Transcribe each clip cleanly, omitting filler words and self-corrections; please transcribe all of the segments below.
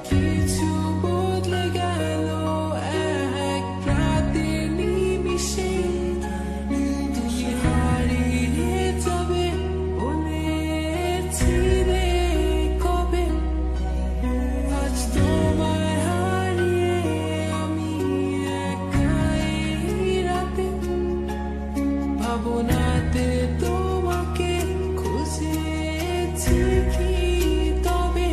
কিছু বদলে গেল এক রাতের নিমিষে, তুমি হারিয়ে যাবে বলেছিলে কবে। আজ তোমায় হারিয়ে আমি একা এই রাতে, ভাবনাতে তোমাকে খুঁজেছি কি তবে।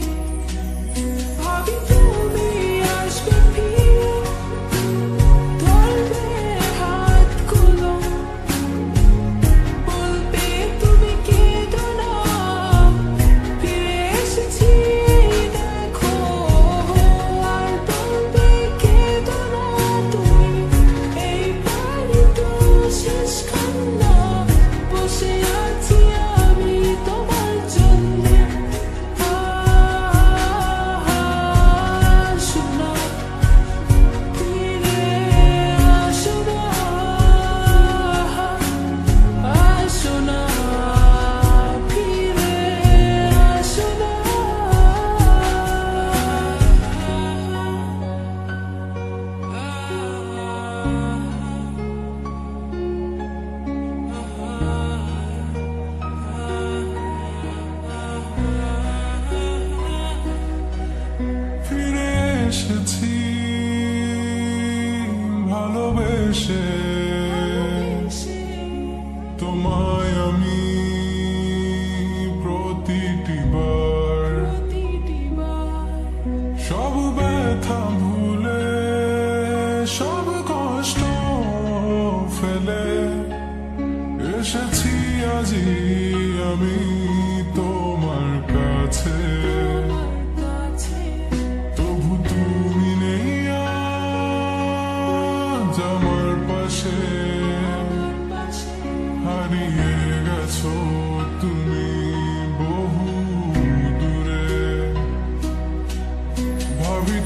ভাবি তুমি আসবে ফিরে, ধরবে হাতগুলো, বলবে তুমি কেঁদো না, ফিরে এসেছি দেখো। আর বলবে কেঁদো না তুমি, এই বাড়ি তো শেষ কান্না। বসে আছি আমি তোমার জন্যে, আসো না, ফিরে আসো না, আসো না, ফিরে আসো না। ফিরে এসেছি ভালোবেসে, তোমায় আমি প্রতিটি বার সব ব্যথা ভুলে, সব কষ্ট ফেলে এসেছি আজি আমি তোমার কাছে। তবু তুমি নেই আজ আমার পাশে, হারিয়ে গেছো তুমি বহু দূরে। ভাবি